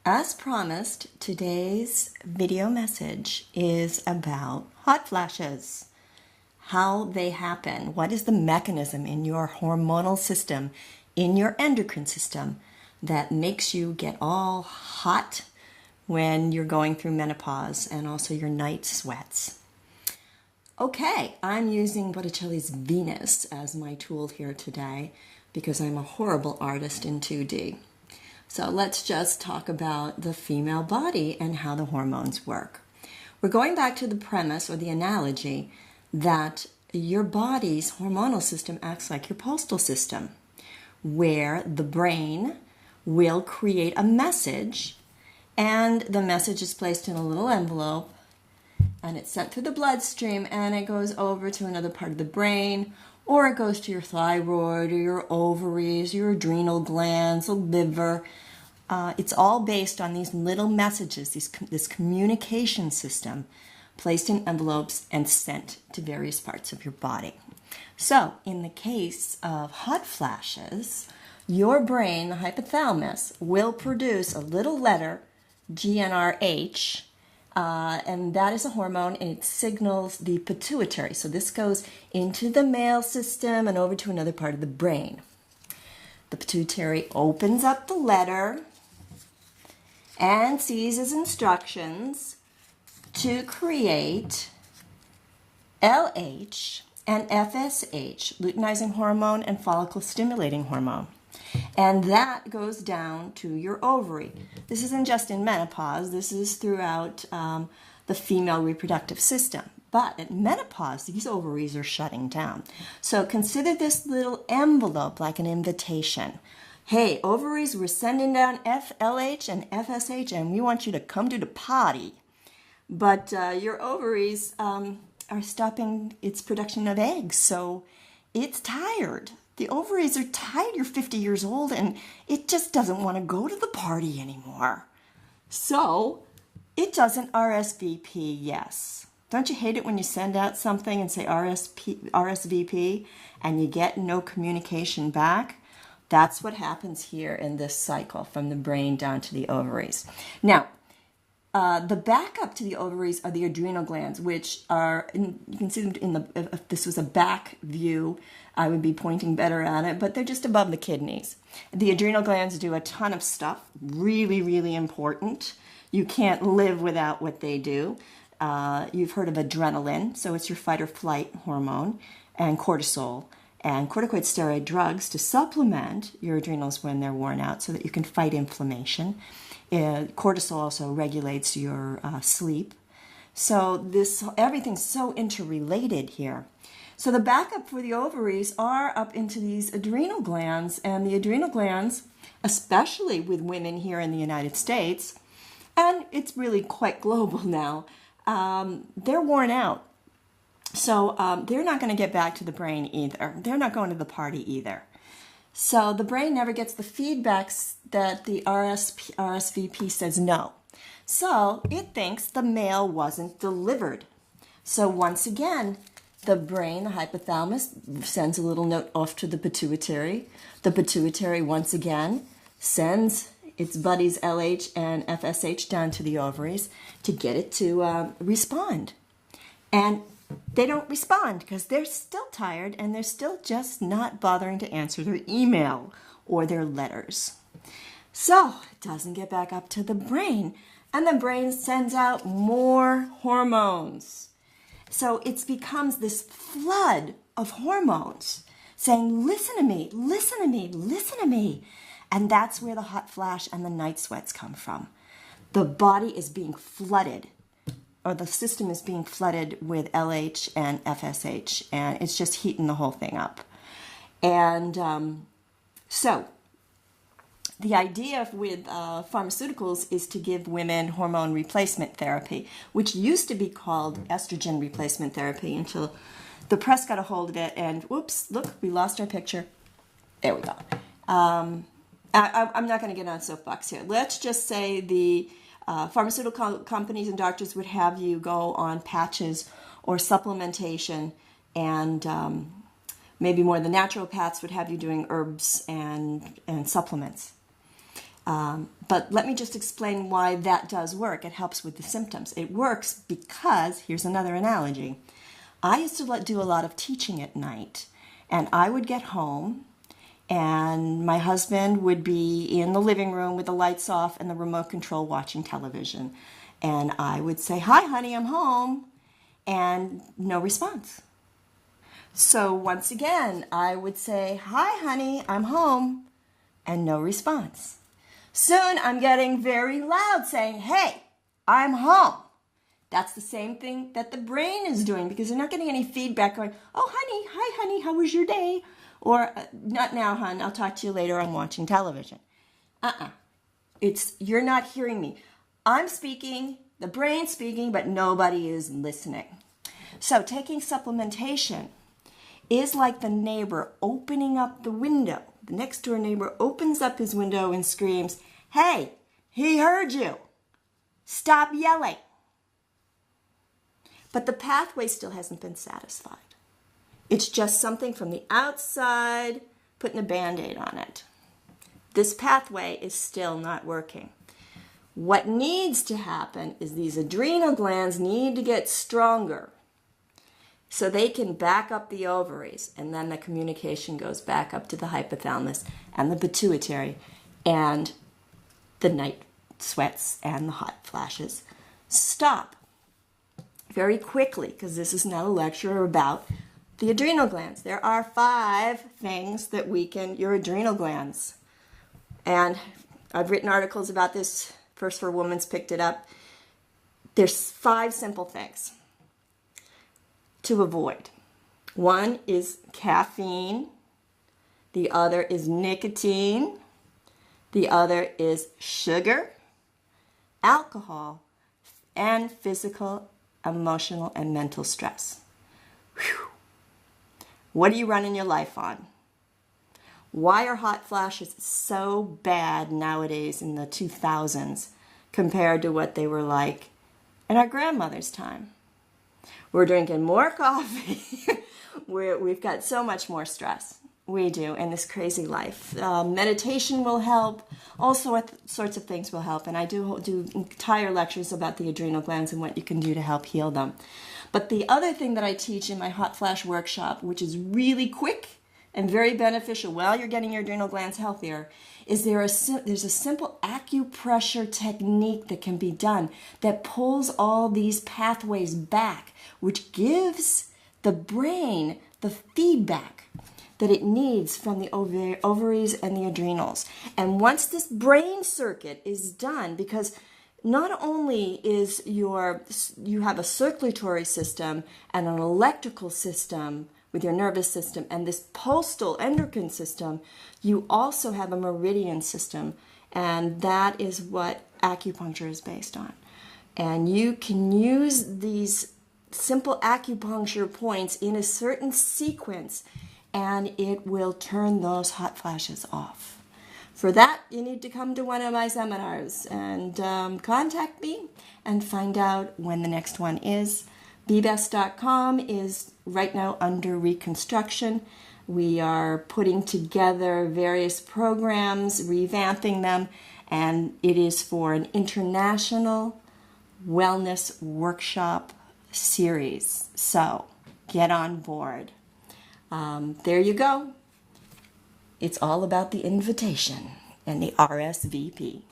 As promised, today's video message is about hot flashes, how they happen, what is the mechanism in your hormonal system, in your endocrine system that makes you get all hot when you're going through menopause and also your night sweats. Okay, I'm using Botticelli's Venus as my tool here today because I'm a horrible artist in 2D. So let's just talk about the female body and how the hormones work. We're going back to the premise or the analogy that your body's hormonal system acts like your postal system, where the brain will create a message, and the message is placed in a little envelope, and it's sent through the bloodstream, and it goes over to another part of the brain, or it goes to your thyroid or your ovaries, your adrenal glands, the liver. It's all based on these little messages, this communication system placed in envelopes and sent to various parts of your body. So, in the case of hot flashes, your brain, the hypothalamus, will produce a little letter, GnRH, and that is a hormone, and it signals the pituitary. So this goes into the male system and over to another part of the brain. The pituitary opens up the letter and sees as instructions to create LH and FSH, luteinizing hormone and follicle stimulating hormone. And that goes down to your ovary. This isn't just in menopause, this is throughout the female reproductive system. But at menopause, these ovaries are shutting down. So consider this little envelope like an invitation. Hey, ovaries, we're sending down FLH and FSH, and we want you to come to the party. But your ovaries are stopping its production of eggs, so it's tired. The ovaries are tired. You're 50 years old and it just doesn't want to go to the party anymore. So it doesn't RSVP yes. Don't you hate it when you send out something and say RSVP and you get no communication back? That's what happens here in this cycle from the brain down to the ovaries. Now, the backup to the ovaries are the adrenal glands, which are, you can see them if this was a back view, I would be pointing better at it, but they're just above the kidneys. The adrenal glands do a ton of stuff, really, really important. You can't live without what they do. You've heard of adrenaline, so it's your fight or flight hormone, and cortisol, and corticoid steroid drugs to supplement your adrenals when they're worn out so that you can fight inflammation. Cortisol also regulates your sleep. So everything's so interrelated here. So the backup for the ovaries are up into these adrenal glands, and the adrenal glands, especially with women here in the United States, and it's really quite global now, they're worn out. So they're not going to get back to the brain either. They're not going to the party either. So the brain never gets the feedbacks that the RSVP says no. So it thinks the mail wasn't delivered. So once again, the brain, the hypothalamus, sends a little note off to the pituitary. The pituitary, once again, sends its buddies LH and FSH down to the ovaries to get it to respond. And they don't respond because they're still tired and they're still just not bothering to answer their email or their letters. So it doesn't get back up to the brain, and the brain sends out more hormones. So it becomes this flood of hormones saying, listen to me, listen to me, listen to me. And that's where the hot flash and the night sweats come from. The body is being flooded, or the system is being flooded with LH and FSH, and it's just heating the whole thing up. And so the idea with pharmaceuticals is to give women hormone replacement therapy, which used to be called estrogen replacement therapy until the press got a hold of it, and whoops, look, we lost our picture. There we go. I'm not going to get on soapbox here. Let's just say the pharmaceutical companies and doctors would have you go on patches or supplementation, and maybe more the naturopaths would have you doing herbs and supplements. But let me just explain why that does work. It helps with the symptoms. It works because, here's another analogy. I used to do a lot of teaching at night, and I would get home, and my husband would be in the living room with the lights off and the remote control watching television. And I would say, "Hi, honey, I'm home," and no response. So once again, I would say, "Hi, honey, I'm home," and no response. Soon I'm getting very loud saying, "Hey, I'm home." That's the same thing that the brain is doing because they're not getting any feedback going, "Oh, honey, hi, honey, how was your day?" Or, "Not now, hon, I'll talk to you later, I'm watching television." It's, you're not hearing me. I'm speaking, the brain's speaking, but nobody is listening. So taking supplementation is like the neighbor opening up the window. The next door neighbor opens up his window and screams, "Hey, he heard you. Stop yelling." But the pathway still hasn't been satisfied. It's just something from the outside, putting a Band-Aid on it. This pathway is still not working. What needs to happen is these adrenal glands need to get stronger so they can back up the ovaries, and then the communication goes back up to the hypothalamus and the pituitary, and the night sweats and the hot flashes stop very quickly, because this is not a lecture about the adrenal glands. There are 5 things that weaken your adrenal glands. And I've written articles about this. First for Women's picked it up. There's 5 simple things to avoid. One is caffeine. The other is nicotine. The other is sugar, alcohol, and physical, emotional, and mental stress. Whew. What are you running your life on? Why are hot flashes so bad nowadays in the 2000s compared to what they were like in our grandmother's time? We're drinking more coffee. We've got so much more stress. We do in this crazy life. Meditation will help. All sorts of things will help. And I do entire lectures about the adrenal glands and what you can do to help heal them. But the other thing that I teach in my hot flash workshop, which is really quick and very beneficial while you're getting your adrenal glands healthier, is there's a simple acupressure technique that can be done that pulls all these pathways back, which gives the brain the feedback that it needs from the ovaries and the adrenals. And once this brain circuit is done, because not only is you have a circulatory system and an electrical system with your nervous system and this postal endocrine system, you also have a meridian system, and that is what acupuncture is based on. And you can use these simple acupuncture points in a certain sequence, and it will turn those hot flashes off. For that, you need to come to one of my seminars and contact me and find out when the next one is. BeBest.com is right now under reconstruction. We are putting together various programs, revamping them, and it is for an international wellness workshop series. So get on board. There you go. It's all about the invitation and the RSVP.